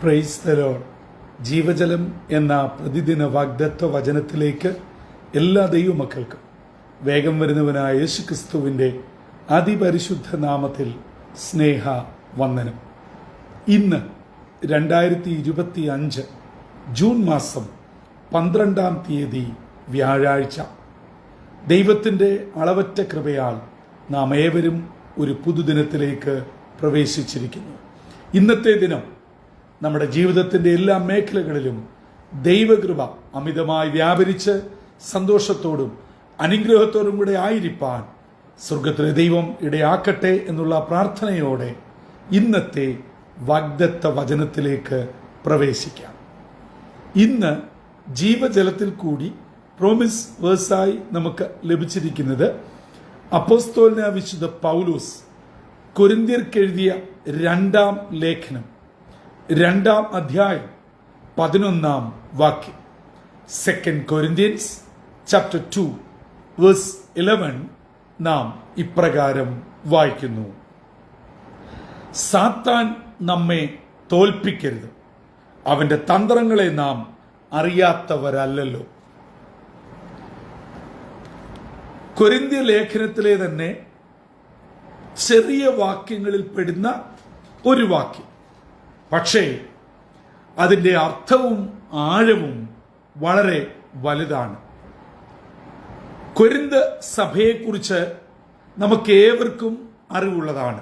Praise the Lord. ജീവജലം എന്ന പ്രതിദിന വാഗ്ദത്ത വചനത്തിലേക്ക് എല്ലാ ദൈവമക്കൾക്കും വേഗം വരുന്നവനായ യേശുക്രിസ്തുവിൻ്റെ അതിപരിശുദ്ധ നാമത്തിൽ സ്നേഹ വന്ദനം. ഇന്ന് 2025 ജൂൺ മാസം 12-ാം തീയതി വ്യാഴാഴ്ച. ദൈവത്തിൻ്റെ അളവറ്റ കൃപയാൽ നാം ഏവരും ഒരു പുതുദിനത്തിലേക്ക് പ്രവേശിച്ചിരിക്കുന്നു. ഇന്നത്തെ ദിനം നമ്മുടെ ജീവിതത്തിൻ്റെ എല്ലാ മേഖലകളിലും ദൈവകൃപ അമിതമായി വ്യാപരിച്ച് സന്തോഷത്തോടും അനുഗ്രഹത്തോടും കൂടെ ആയിരിക്കാൻ സ്വർഗത്തിലെ ദൈവം ഇടയാക്കട്ടെ എന്നുള്ള പ്രാർത്ഥനയോടെ ഇന്നത്തെ വാഗ്ദത്ത വചനത്തിലേക്ക് പ്രവേശിക്കാം. ഇന്ന് ജീവജലത്തിൽ കൂടി പ്രോമിസ് വേഴ്സായി നമുക്ക് ലഭിച്ചിരിക്കുന്നത് അപ്പോസ്തലനായ വിശുദ്ധ പൗലോസ് കൊരിന്ത്യർക്കെഴുതിയ 2-ാം ലേഖനം 2-ാം അധ്യായം 11-ാം വാക്യം. 2 Corinthians chapter 2 verse 11 നാം ഇപ്രകാരം വായിക്കുന്നു: സാത്താൻ നമ്മെ തോൽപ്പിക്കരുത്, അവന്റെ തന്ത്രങ്ങളെ നാം അറിയാത്തവരല്ലല്ലോ. കൊരിന്ത്യ ലേഖനത്തിലെ തന്നെ ചെറിയ വാക്യങ്ങളിൽ പെടുന്ന ഒരു വാക്യം, പക്ഷേ അതിൻ്റെ അർത്ഥവും ആഴവും വളരെ വലുതാണ്. കൊരിന്ത് സഭയെക്കുറിച്ച് നമുക്കേവർക്കും അറിവുള്ളതാണ്.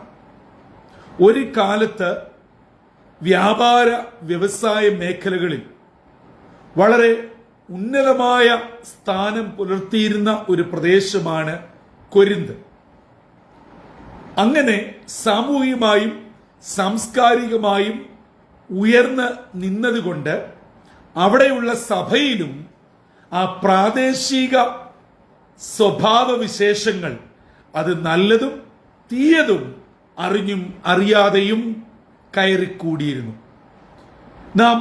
ഒരു കാലത്ത് വ്യാപാര വ്യവസായ മേഖലകളിൽ വളരെ ഉന്നതമായ സ്ഥാനം പുലർത്തിയിരുന്ന ഒരു പ്രദേശമാണ് കൊരിന്ത്. അങ്ങനെ സാമൂഹികമായും സാംസ്കാരികമായും ഉയർന്ന് നിന്നതുകൊണ്ട് അവിടെയുള്ള സഭയിലും ആ പ്രാദേശിക സ്വഭാവവിശേഷങ്ങൾ, അത് നല്ലതും തീയതും അറിഞ്ഞും അറിയാതെയും കയറിക്കൂടിയിരുന്നു. നാം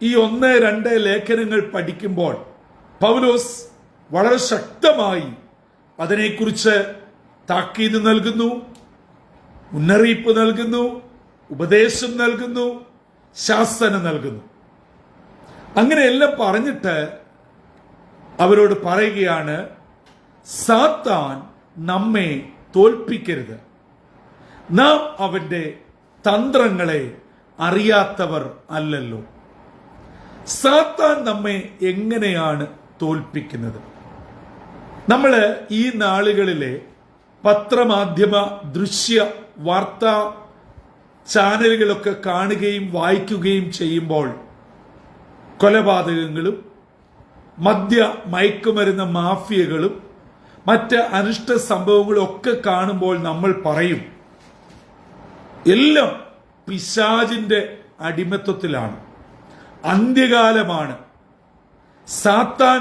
ഈ 1-2 ലേഖനങ്ങൾ പഠിക്കുമ്പോൾ പൗലോസ് വളരെ ശക്തമായി അതിനെക്കുറിച്ച് താക്കീത് നൽകുന്നു, മുന്നറിയിപ്പ് നൽകുന്നു, ഉപദേശം നൽകുന്നു, ശാസന നൽകുന്നു. അങ്ങനെയെല്ലാം പറഞ്ഞിട്ട് അവരോട് പറയുകയാണ്, സാത്താൻ നമ്മെ തോൽപ്പിക്കരുത്, നാം അവന്റെ തന്ത്രങ്ങളെ അറിയാത്തവർ അല്ലല്ലോ. സാത്താൻ നമ്മെ എങ്ങനെയാണ് തോൽപ്പിക്കുന്നത്? നമ്മൾ ഈ നാളുകളിലെ പത്രമാധ്യമ ദൃശ്യ വാർത്താ ചാനലുകളൊക്കെ കാണുകയും വായിക്കുകയും ചെയ്യുമ്പോൾ കൊലപാതകങ്ങളും മദ്യ മയക്കുമരുന്ന് മാഫിയകളും മറ്റ് അനിഷ്ട സംഭവങ്ങളും ഒക്കെ കാണുമ്പോൾ നമ്മൾ പറയും, എല്ലാം പിശാചിന്റെ അടിമത്വത്തിലാണ്, അന്ത്യകാലമാണ്, സാത്താൻ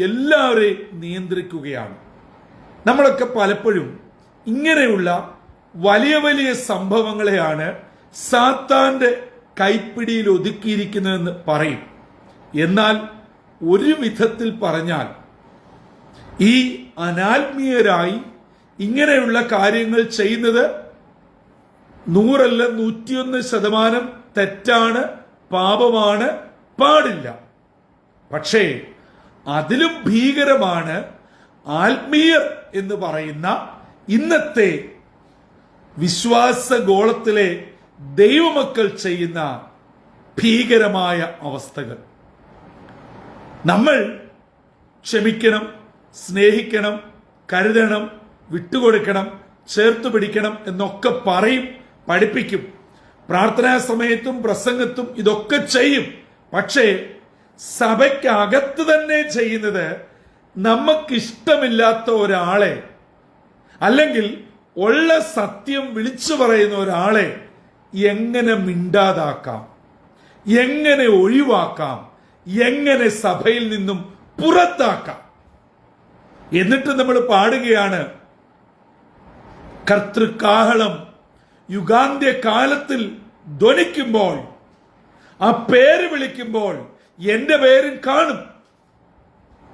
എല്ലാവരെയും നിയന്ത്രിക്കുകയാണ്. നമ്മളൊക്കെ പലപ്പോഴും ഇങ്ങനെയുള്ള വലിയ വലിയ സംഭവങ്ങളെയാണ് സാത്താന്റെ കൈപ്പിടിയിൽ ഒതുക്കിയിരിക്കുന്നതെന്ന് പറയും. എന്നാൽ ഒരു വിധത്തിൽ പറഞ്ഞാൽ ഈ അനാത്മീയരായി ഇങ്ങനെയുള്ള കാര്യങ്ങൾ ചെയ്യുന്നത് 100 അല്ല 101% തെറ്റാണ്, പാപമാണ്, പാടില്ല. പക്ഷേ അതിലും ഭീകരമാണ് ആത്മീയർ എന്ന് പറയുന്ന ഇന്നത്തെ വിശ്വാസഗോളത്തിലെ ദൈവമക്കൾ ചെയ്യുന്ന ഭീകരമായ അവസ്ഥകൾ. നമ്മൾ ക്ഷമിക്കണം, സ്നേഹിക്കണം, കരുതണം, വിട്ടുകൊടുക്കണം, ചേർത്ത് പിടിക്കണം എന്നൊക്കെ പറയും, പഠിപ്പിക്കും. പ്രാർത്ഥനാ സമയത്തും പ്രസംഗത്തും ഇതൊക്കെ ചെയ്യും. പക്ഷേ സഭയ്ക്കകത്ത് തന്നെ ചെയ്യുന്നത് നമുക്കിഷ്ടമില്ലാത്ത ഒരാളെ, അല്ലെങ്കിൽ ഉള്ള സത്യം വിളിച്ചു പറയുന്ന ഒരാളെ എങ്ങനെ മിണ്ടാതാക്കാം, എങ്ങനെ ഒഴിവാക്കാം, എങ്ങനെ സഭയിൽ നിന്നും പുറത്താക്കാം. എന്നിട്ട് നമ്മൾ പാടുകയാണ്, കർത്തൃകാഹളം യുഗാന്ത്യ കാലത്തിൽ ധ്വനിക്കുമ്പോൾ, ആ പേര് വിളിക്കുമ്പോൾ എന്റെ പേരും കാണും.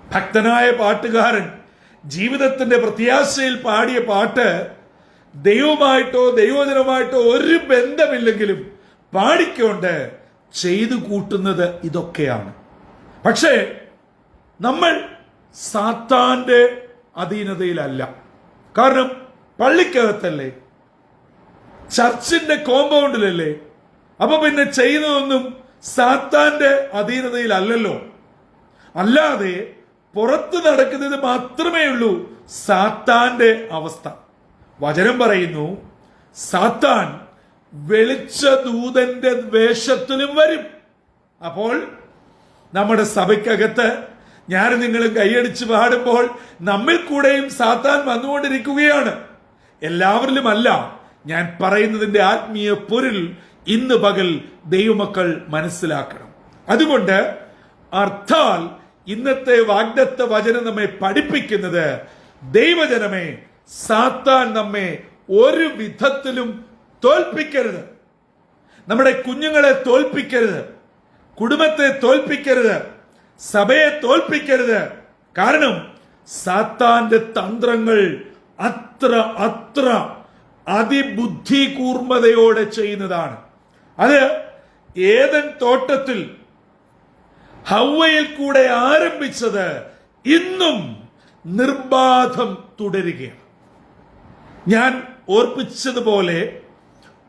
ഭക്തനായ പാട്ടുകാരൻ ജീവിതത്തിന്റെ പ്രത്യാശയിൽ പാടിയ പാട്ട് ദൈവമായിട്ടോ ദൈവജനമായിട്ടോ ഒരു ബന്ധമില്ലെങ്കിലും പാടിക്കൊണ്ട് ചെയ്തു കൂട്ടുന്നത് ഇതൊക്കെയാണ്. പക്ഷേ നമ്മൾ സാത്താന്റെ അധീനതയിലല്ല. കാരണം പള്ളിക്കകത്തല്ലേ, ചർച്ചിന്റെ കോമ്പൗണ്ടിലല്ലേ. അപ്പൊ പിന്നെ ചെയ്യുന്നതൊന്നും സാത്താന്റെ അധീനതയിലല്ലല്ലോ. അല്ലാതെ പുറത്ത് നടക്കുന്നത് മാത്രമേ ഉള്ളൂ സാത്താന്റെ അവസ്ഥ. വചനം പറയുന്നു, സാത്താൻ വെളിച്ചദൂതന്റെ വേഷത്തിലും വരും. അപ്പോൾ നമ്മുടെ സഭയ്ക്കകത്ത് ഞാൻ നിങ്ങളും കൈയടിച്ച് പാടുമ്പോൾ നമ്മിൽ കൂടെയും സാത്താൻ വന്നുകൊണ്ടിരിക്കുകയാണ്. എല്ലാവരിലുമല്ല. ഞാൻ പറയുന്നതിന്റെ ആത്മീയ പൊരുൾ ഇന്ന് പകൽ ദൈവമക്കൾ മനസ്സിലാക്കണം. അതുകൊണ്ട് അർത്ഥാൽ ഇന്നത്തെ വാഗ്ദത്ത വചനം നമ്മെ പഠിപ്പിക്കുന്നത്, ദൈവജനമേ, സാത്താൻ നമ്മെ ഒരു വിധത്തിലും തോൽപ്പിക്കരുത്. നമ്മുടെ കുഞ്ഞുങ്ങളെ തോൽപ്പിക്കരുത്, കുടുംബത്തെ തോൽപ്പിക്കരുത്, സഭയെ തോൽപ്പിക്കരുത്. കാരണം സാത്താന്റെ തന്ത്രങ്ങൾ അത്ര അതിബുദ്ധി കൂർമ്മതയോടെ ചെയ്യുന്നതാണ്. അത് ഏദൻ തോട്ടത്തിൽ ഹവ്വയിൽ കൂടെ ആരംഭിച്ചത് ഇന്നും നിർബാധം തുടരുകയാണ്. ഞാൻ ഓർപ്പിച്ചതുപോലെ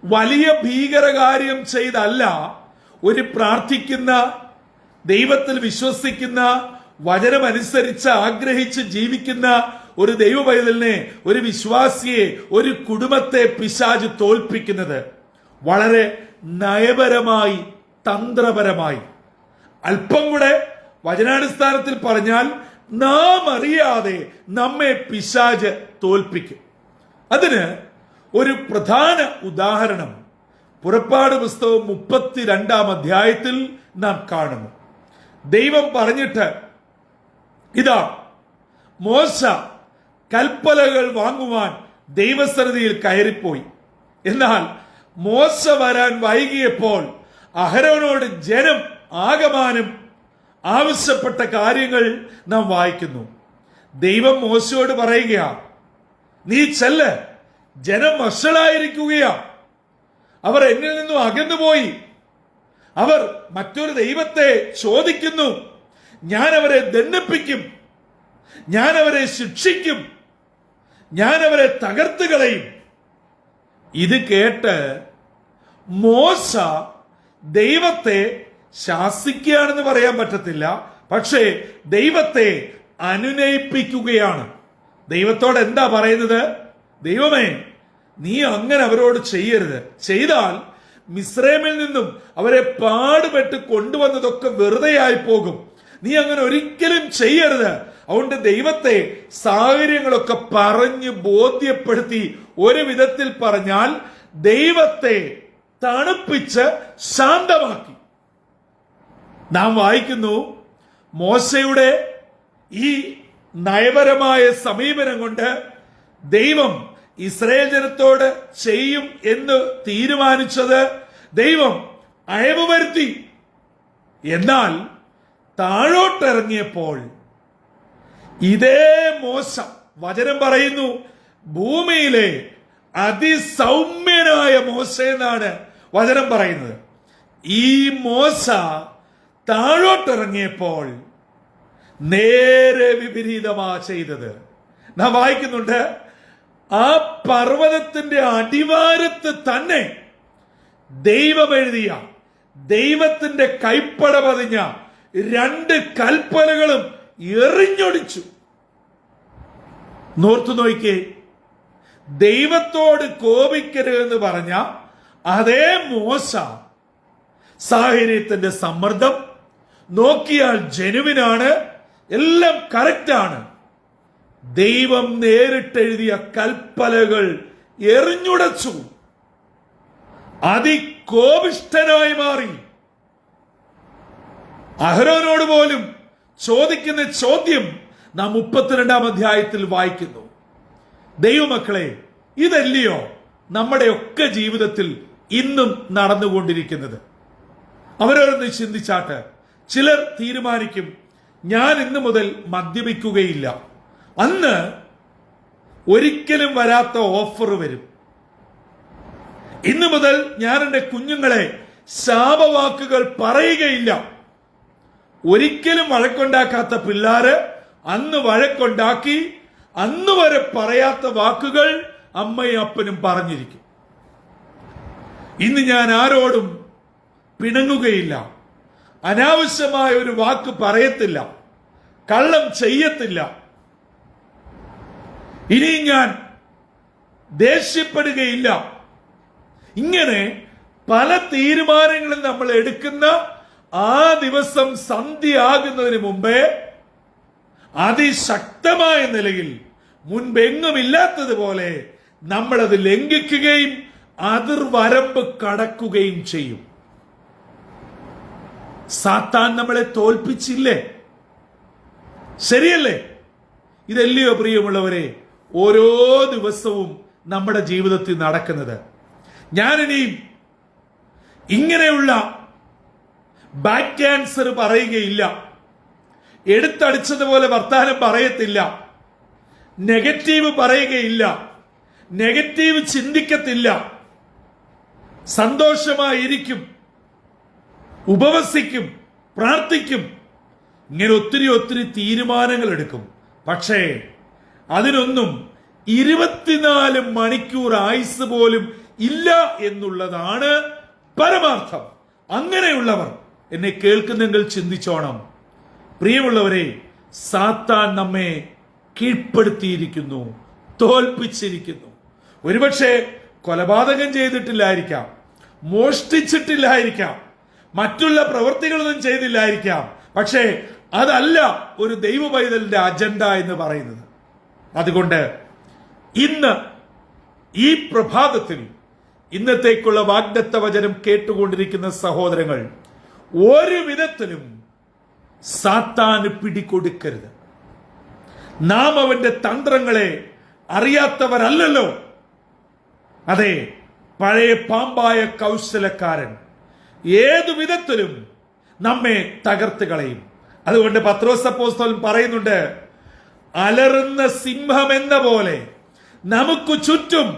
വലിയ ഭീകരകാര്യം ചെയ്തല്ല ഒരു പ്രാർത്ഥിക്കുന്ന, ദൈവത്തിൽ വിശ്വസിക്കുന്ന, വചനമനുസരിച്ച് ആഗ്രഹിച്ച് ജീവിക്കുന്ന ഒരു ദൈവപൈതലിനെ, ഒരു വിശ്വാസിയെ, ഒരു കുടുംബത്തെ പിശാച് തോൽപ്പിക്കുന്നത് വളരെ നയപരമായി, തന്ത്രപരമായി. അല്പം കൂടെ വചനാടിസ്ഥാനത്തിൽ പറഞ്ഞാൽ നാം അറിയാതെ നമ്മെ പിശാച് തോൽപ്പിക്കും. അതിന് ഒരു പ്രധാന ഉദാഹരണം പുറപ്പാട് പുസ്തകം 32-ാം അധ്യായത്തിൽ നാം കാണുന്നു. ദൈവം പറഞ്ഞിട്ട് ഇതാ മോശ കൽപ്പലകൾ വാങ്ങുവാൻ ദൈവസന്നിധിയിൽ കയറിപ്പോയി. എന്നാൽ മോശ വരാൻ വൈകിയപ്പോൾ അഹരോനോട് ജനം ആകമാനം ആവശ്യപ്പെട്ട കാര്യങ്ങൾ നാം വായിക്കുന്നു. ദൈവം മോശയോട് പറയുകയാ, നീ ചെല്ല്, ജനം വഷളായിരിക്കുകയാ, അവർ എന്നിൽ നിന്നും അകന്നുപോയി, അവർ മറ്റൊരു ദൈവത്തെ ചോദിക്കുന്നു, ഞാൻ അവരെ ദണ്ഡിപ്പിക്കും, ഞാൻ അവരെ ശിക്ഷിക്കും, ഞാൻ അവരെ തകർത്ത് കളയും. ഇത് കേട്ട് മോശ ദൈവത്തെ ശാസിക്കുകയാണെന്ന് പറയാൻ പറ്റത്തില്ല, പക്ഷേ ദൈവത്തെ അനുനയിപ്പിക്കുകയാണ്. ദൈവത്തോട് എന്താ പറയുന്നത്? ദൈവമേ, നീ അങ്ങനെ അവരോട് ചെയ്യരുത്. ചെയ്താൽ മിസ്രൈമിൽ നിന്നും അവരെ പാടുപെട്ട് കൊണ്ടുവന്നതൊക്കെ വെറുതെയായി പോകും. നീ അങ്ങനെ ഒരിക്കലും ചെയ്യരുത്. അതുകൊണ്ട് ദൈവത്തെ സാഹചര്യങ്ങളൊക്കെ പറഞ്ഞ് ബോധ്യപ്പെടുത്തി, ഒരു വിധത്തിൽ പറഞ്ഞാൽ ദൈവത്തെ തണുപ്പിച്ച് ശാന്തമാക്കി. നാം വായിക്കുന്നു, മോശയുടെ ഈ നയപരമായ സമീപനം കൊണ്ട് ദൈവം ഇസ്രായേൽ ജനത്തോട് ചെയ്യും എന്ന് തീരുമാനിച്ചത് ദൈവം അയവ് വരുത്തി. എന്നാൽ താഴോട്ടിറങ്ങിയപ്പോൾ ഇതേ മോശ, വചനം പറയുന്നു, ഭൂമിയിലെ അതിസൗമ്യനായ മോശ എന്നാണ് വചനം പറയുന്നത്. ഈ മോശ താഴോട്ടിറങ്ങിയപ്പോൾ നേരെ വിപരീതമാ ചെയ്തത്. നാം വായിക്കുന്നുണ്ട്, ആ പർവ്വതത്തിന്റെ അടിവാരത്ത് തന്നെ ദൈവം എഴുതിയ, ദൈവത്തിന്റെ കൈപ്പട പതിഞ്ഞ 2 കൽപ്പനകളും എറിഞ്ഞൊടിച്ചു. നോർത്തു നോക്കിയേ, ദൈവത്തോട് കോപിക്കരുതെന്ന് പറഞ്ഞ അതേ മോശ സാഹചര്യത്തിന്റെ സമ്മർദ്ദം നോക്കിയാൽ ജനുവിനാണ്, എല്ലാം കറക്റ്റാണ്. ദൈവം നേരിട്ടെഴുതിയ കൽപ്പനകൾ എറിഞ്ഞുടച്ചു. അതികോപിഷ്ഠനായി മാറി. അഹരോനോട് പോലും ചോദിക്കുന്ന ചോദ്യം നാം 32-ാം അധ്യായത്തിൽ വായിക്കുന്നു. ദൈവമക്കളെ, ഇതല്ലയോ നമ്മുടെയൊക്കെ ജീവിതത്തിൽ ഇന്നും നടന്നുകൊണ്ടിരിക്കുന്നത്? അവരോടൊന്ന് ചിന്തിച്ചാട്ട്. ചിലർ തീരുമാനിക്കും, ഞാൻ ഇന്ന് മുതൽ മദ്യപിക്കുകയില്ല. അന്ന് ഒരിക്കലും വരാത്ത ഓഫർ വരും. ഇന്നു മുതൽ ഞാൻ എൻ്റെ കുഞ്ഞുങ്ങളെ ശാപവാക്കുകൾ പറയുകയില്ല. ഒരിക്കലും വഴക്കുണ്ടാക്കാത്ത പിള്ളാര് അന്ന് വഴക്കുണ്ടാക്കി, അന്ന് വരെ പറയാത്ത വാക്കുകൾ അമ്മയും അപ്പനും പറഞ്ഞിരിക്കും. ഇന്ന് ഞാൻ ആരോടും പിണങ്ങുകയില്ല, അനാവശ്യമായ ഒരു വാക്ക് പറയത്തില്ല, കള്ളം ചെയ്യത്തില്ല. ഇനി ഞാൻ ദേഷ്യപ്പെടുകയില്ല. ഇങ്ങനെ പല തീരുമാനങ്ങളും നമ്മൾ എടുക്കുന്ന ആ ദിവസം സന്ധ്യയാകുന്നതിന് മുമ്പേ അതിശക്തമായ നിലയിൽ മുൻപെങ്ങുമില്ലാത്തതുപോലെ നമ്മളത് ലംഘിക്കുകയും അതിർവരമ്പ് കടക്കുകയും ചെയ്യും. സാത്താൻ നമ്മളെ തോൽപ്പിച്ചില്ലേ? ശരിയല്ലേ? ഇതല്ലയോ പ്രിയമുള്ളവരെ ഓരോ ദിവസവും നമ്മുടെ ജീവിതത്തിൽ നടക്കുന്നത്? ഞാനിനിയും ഇങ്ങനെയുള്ള ബാക്ക് ക്യാൻസർ പറയുകയില്ല, എടുത്തടിച്ചതുപോലെ വർത്താനം പറയത്തില്ല, നെഗറ്റീവ് പറയുകയില്ല, നെഗറ്റീവ് ചിന്തിക്കത്തില്ല, സന്തോഷമായിരിക്കും, ഉപവസിക്കും, പ്രാർത്ഥിക്കും. ഇങ്ങനെ ഒത്തിരി ഒത്തിരി തീരുമാനങ്ങൾ എടുക്കും. പക്ഷേ അതിനൊന്നും 24 മണിക്കൂർ ആയുസ് പോലും ഇല്ല എന്നുള്ളതാണ് പരമാർത്ഥം. അങ്ങനെയുള്ളവർ എന്നെ കേൾക്കുന്നെങ്കിൽ ചിന്തിച്ചോണം. പ്രിയമുള്ളവരെ, സാത്താൻ നമ്മെ കീഴ്പ്പെടുത്തിയിരിക്കുന്നു, തോൽപ്പിച്ചിരിക്കുന്നു. ഒരുപക്ഷെ കൊലപാതകം ചെയ്തിട്ടില്ലായിരിക്കാം, മോഷ്ടിച്ചിട്ടില്ലായിരിക്കാം, മറ്റുള്ള പ്രവൃത്തികളൊന്നും ചെയ്തില്ലായിരിക്കാം. പക്ഷേ അതല്ല ഒരു ദൈവ പൈതലിന്റെ അജണ്ട എന്ന് പറയുന്നത്. അതുകൊണ്ട് ഇന്ന് ഈ പ്രഭാതത്തിൽ ഇന്നത്തേക്കുള്ള വാഗ്ദത്ത വചനം കേട്ടുകൊണ്ടിരിക്കുന്ന സഹോദരങ്ങൾ, ഒരു വിധത്തിലും സാത്താന് പിടികൊടുക്കരുത്. നാം അവന്റെ തന്ത്രങ്ങളെ അറിയാത്തവരല്ലല്ലോ. അതെ, പഴയ പാമ്പായ കൗശലക്കാരൻ ഏതു വിധത്തിലും നമ്മെ തകർത്ത് കളയും. അതുകൊണ്ട് പത്രോസ് അപ്പോസ്തലൻ പറയുന്നുണ്ട്, അലറുന്ന സിംഹം എന്ന പോലെ നമുക്ക് ചുറ്റും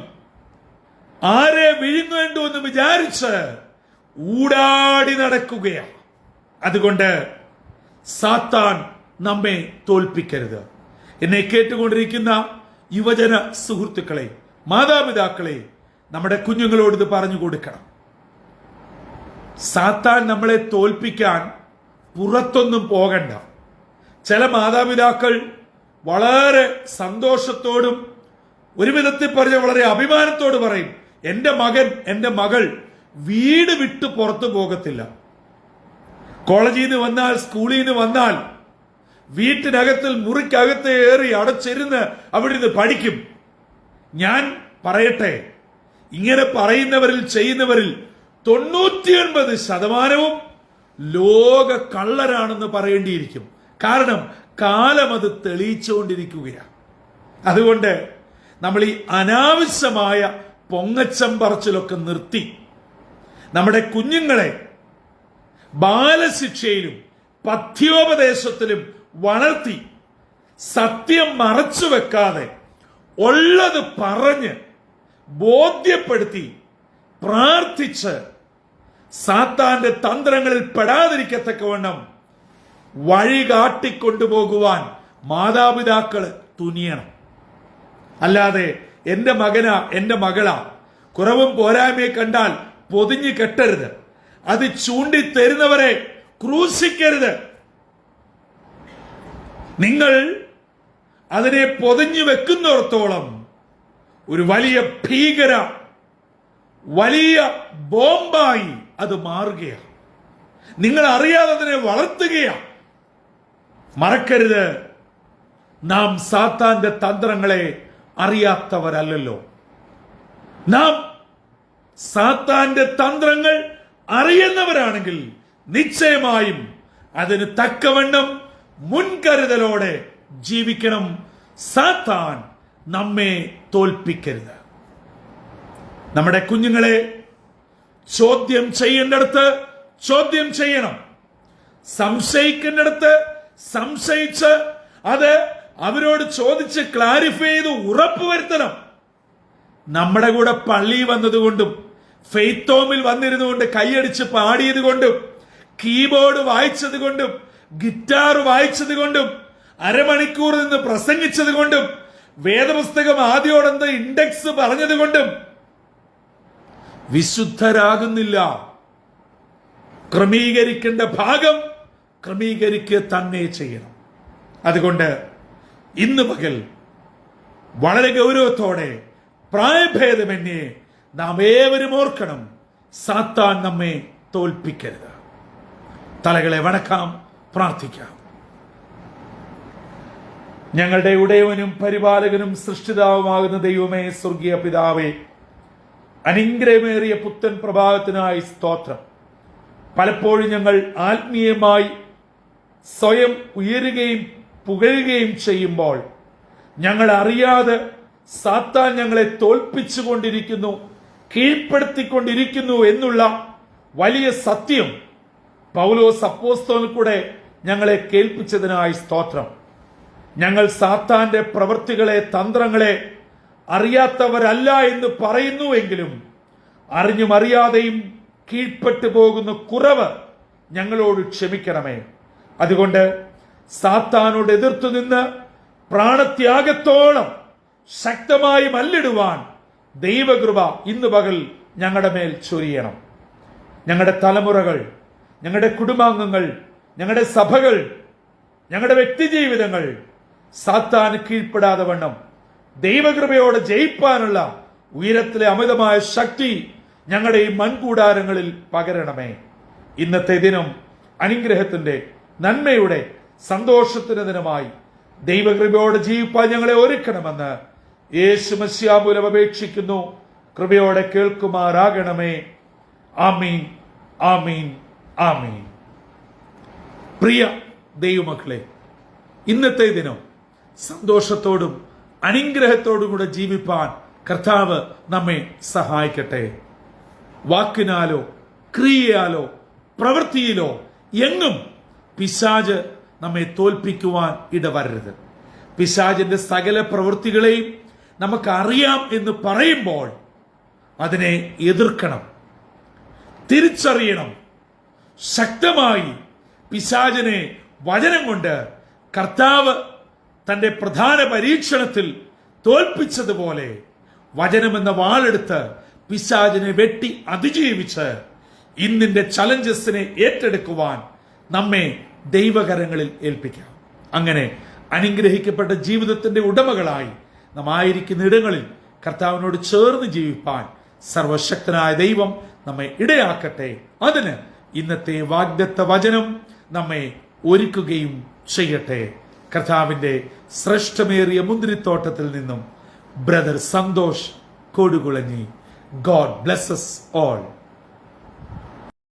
ആരെ വിഴുങ്ങേണ്ടു എന്ന് വിചാരിച്ച് ഊടാടി നടക്കുകയാണ്. അതുകൊണ്ട് സാത്താൻ നമ്മെ തോൽപ്പിക്കരുത്. എന്നെ കേട്ടുകൊണ്ടിരിക്കുന്ന യുവജന സുഹൃത്തുക്കളെ, മാതാപിതാക്കളെ, നമ്മുടെ കുഞ്ഞുങ്ങളോട് ഇത് പറഞ്ഞു കൊടുക്കണം. സാത്താൻ നമ്മളെ തോൽപ്പിക്കാൻ പുറത്തൊന്നും പോകണ്ട. ചില മാതാപിതാക്കൾ വളരെ സന്തോഷത്തോടും ഒരു വിധത്തിൽ പറഞ്ഞ വളരെ അഭിമാനത്തോട് പറയും, എന്റെ മകൻ, എന്റെ മകൾ വീട് വിട്ട് പുറത്തു പോകത്തില്ല. കോളേജിൽ നിന്ന് വന്നാൽ, സ്കൂളിൽ നിന്ന് വന്നാൽ വീട്ടിനകത്തിൽ മുറിക്കകത്ത് ഏറി അടച്ചിരുന്ന് അവിടെ നിന്ന് പഠിക്കും. ഞാൻ പറയട്ടെ, ഇങ്ങനെ പറയുന്നവരിൽ, ചെയ്യുന്നവരിൽ 99% ലോക കള്ളരാണെന്ന് പറയേണ്ടിയിരിക്കും. കാരണം കാലം അത് തെളിയിച്ചുകൊണ്ടിരിക്കുകയാണ്. അതുകൊണ്ട് നമ്മൾ ഈ അനാവശ്യമായ പൊങ്ങച്ചം പറച്ചിലൊക്കെ നിർത്തി നമ്മുടെ കുഞ്ഞുങ്ങളെ ബാലശിക്ഷയിലും പഥ്യോപദേശത്തിലും വളർത്തി സത്യം മറച്ചു വെക്കാതെ ഉള്ളത് പറഞ്ഞ് ബോധ്യപ്പെടുത്തി പ്രാർത്ഥിച്ച് സാത്താന്റെ തന്ത്രങ്ങളിൽ പെടാതിരിക്കത്തക്കവണ്ണം വഴി കാട്ടിക്കൊണ്ടുപോകുവാൻ മാതാപിതാക്കള് തുനിയണം. അല്ലാതെ എന്റെ മകനാ, എന്റെ മകളാ, കുറവും പോരായ്മയെ കണ്ടാൽ പൊതിഞ്ഞു കെട്ടരുത്. അത് ചൂണ്ടിത്തരുന്നവരെ ക്രൂശിക്കരുത്. നിങ്ങൾ അതിനെ പൊതിഞ്ഞു വെക്കുന്നിടത്തോളം ഒരു വലിയ ഭീകര, വലിയ ബോംബായി അത് മാറുകയാണ്. നിങ്ങൾ അറിയാതെ അതിനെ വളർത്തുകയാണ്. മറക്കരുത്, നാം സാത്താന്റെ തന്ത്രങ്ങളെ അറിയാത്തവരല്ലല്ലോ. നാം സാത്താന്റെ തന്ത്രങ്ങൾ അറിയുന്നവരാണെങ്കിൽ നിശ്ചയമായും അതിന് തക്കവണ്ണം മുൻകരുതലോടെ ജീവിക്കണം. സാത്താൻ നമ്മെ തോൽപ്പിക്കരുത്. നമ്മുടെ കുഞ്ഞുങ്ങളെ ചോദ്യം ചെയ്യേണ്ടടുത്ത് ചോദ്യം ചെയ്യണം, സംശയിക്കേണ്ടടുത്ത് സംശയിച്ച് അത് അവരോട് ചോദിച്ച് ക്ലാരിഫൈ ചെയ്ത് ഉറപ്പുവരുത്തണം. നമ്മുടെ കൂടെ പള്ളി വന്നതുകൊണ്ടും ഫെയ്ത്തോമിൽ വന്നിരുന്നുകൊണ്ട് കൈയടിച്ച് പാടിയത് കൊണ്ടും കീബോർഡ് വായിച്ചത് കൊണ്ടും ഗിറ്റാർ വായിച്ചത് കൊണ്ടും അരമണിക്കൂർ നിന്ന് പ്രസംഗിച്ചത് കൊണ്ടും വേദപുസ്തകം ആദ്യോടന്ത് ഇൻഡെക്സ് പറഞ്ഞത് കൊണ്ടും വിശുദ്ധരാകുന്നില്ല. ക്രമീകരിക്കേണ്ട ഭാഗം ക്രമീകരിക്കുക തന്നെ ചെയ്യണം. അതുകൊണ്ട് ഇന്ന് പകൽ വളരെ ഗൗരവത്തോടെ പ്രായഭേദമന്യേ നാം ഏവരും ഓർക്കണം, സാത്താൻ നമ്മെ തോൽപ്പിക്കരുത്. തലകളെ വണക്കാം, പ്രാർത്ഥിക്കാം. ഞങ്ങളുടെ ഉടയവനും പരിപാലകനും സൃഷ്ടിതാവുമാകുന്ന ദൈവമേ, സ്വർഗീയ പിതാവേ, അനുഗ്രഹമേറിയ പുത്തൻ പ്രഭാതത്തിനായി സ്തോത്രം. പലപ്പോഴും ഞങ്ങൾ ആത്മീയമായി സ്വയം ഉയരുകയും പുകഴുകയും ചെയ്യുമ്പോൾ ഞങ്ങൾ അറിയാതെ സാത്താൻ ഞങ്ങളെ തോൽപ്പിച്ചുകൊണ്ടിരിക്കുന്നു, കീഴ്പ്പെടുത്തിക്കൊണ്ടിരിക്കുന്നു എന്നുള്ള വലിയ സത്യം പൗലോസ് അപ്പോസ്തലനിൽ കൂടെ ഞങ്ങളെ കേൾപ്പിച്ചതിനായി സ്തോത്രം. ഞങ്ങൾ സാത്താന്റെ പ്രവൃത്തികളെ, തന്ത്രങ്ങളെ അറിയാത്തവരല്ല എന്ന് പറയുന്നുവെങ്കിലും അറിഞ്ഞും അറിയാതെയും കീഴ്പ്പെട്ടു പോകുന്ന കുറവ് ഞങ്ങളോട് ക്ഷമിക്കണമേ. അതുകൊണ്ട് സാത്താനോട് എതിർത്തു നിന്ന് പ്രാണത്യാഗത്തോളം ശക്തമായി മല്ലിടുവാൻ ദൈവകൃപ ഇന്ന് പകൽ ഞങ്ങളുടെ മേൽ ചൊരിയണം. ഞങ്ങളുടെ തലമുറകൾ, ഞങ്ങളുടെ കുടുംബാംഗങ്ങൾ, ഞങ്ങളുടെ സഭകൾ, ഞങ്ങളുടെ വ്യക്തിജീവിതങ്ങൾ സാത്താന് കീഴ്പ്പെടാതെ വണ്ണം ദൈവകൃപയോടെ ജയിപ്പാനുള്ള ഉയരത്തിലെ അമിതമായ ശക്തി ഞങ്ങളുടെ ഈ മൺകൂടാരങ്ങളിൽ പകരണമേ. ഇന്നത്തെ ദിനം അനുഗ്രഹത്തിന്റെ, നന്മയുടെ, സന്തോഷത്തിന്റെ ദിനമായി ദൈവകൃപയോടെ ജീവിപ്പാൻ ഞങ്ങളെ ഒരുക്കണമെന്ന് യേശു മശിഹാ മൂലം അപേക്ഷിക്കുന്നു. കൃപയോടെ കേൾക്കുമാറാകണമേ. ആമീൻ, ആമീൻ, ആമീൻ. പ്രിയ ദൈവമക്കളെ, ഇന്നത്തെ ദിനം സന്തോഷത്തോടും അനുഗ്രഹത്തോടും കൂടെ ജീവിപ്പാൻ കർത്താവ് നമ്മെ സഹായിക്കട്ടെ. വാക്കിനാലോ ക്രിയയാലോ പ്രവൃത്തിയിലോ എങ്ങും പിശാച് നമ്മെ തോൽപ്പിക്കുവാൻ ഇടവരരുത്. പിശാചിന്റെ സകല പ്രവൃത്തികളെയും നമുക്കറിയാം എന്ന് പറയുമ്പോൾ അതിനെ എതിർക്കണം, തിരിച്ചറിയണം. ശക്തമായി പിശാചിനെ വചനം കൊണ്ട് കർത്താവ് തന്റെ പ്രധാന പരീക്ഷണത്തിൽ തോൽപ്പിച്ചതുപോലെ വചനമെന്ന വാളെടുത്ത് പിശാചിനെ വെട്ടി അതിജീവിച്ച് ഇന്നിന്റെ ചലഞ്ചസിനെ ഏറ്റെടുക്കുവാൻ നമ്മെ ദൈവകരങ്ങളിൽ ഏൽപ്പിക്കാം. അങ്ങനെ അനുഗ്രഹിക്കപ്പെട്ട ജീവിതത്തിന്റെ ഉടമകളായി നാം ആയിരിക്കുന്ന ഇടങ്ങളിൽ കർത്താവിനോട് ചേർന്ന് ജീവിപ്പാൻ സർവശക്തനായ ദൈവം നമ്മെ ഇടയാക്കട്ടെ. അതിന് ഇന്നത്തെ വാഗ്ദത്ത വചനം നമ്മെ ഒരുക്കുകയും ചെയ്യട്ടെ. കർത്താവിന്റെ ശ്രേഷ്ഠമേറിയ മുന്തിരിത്തോട്ടത്തിൽ നിന്നും brother Santhosh Kodukulanji. God bless us all.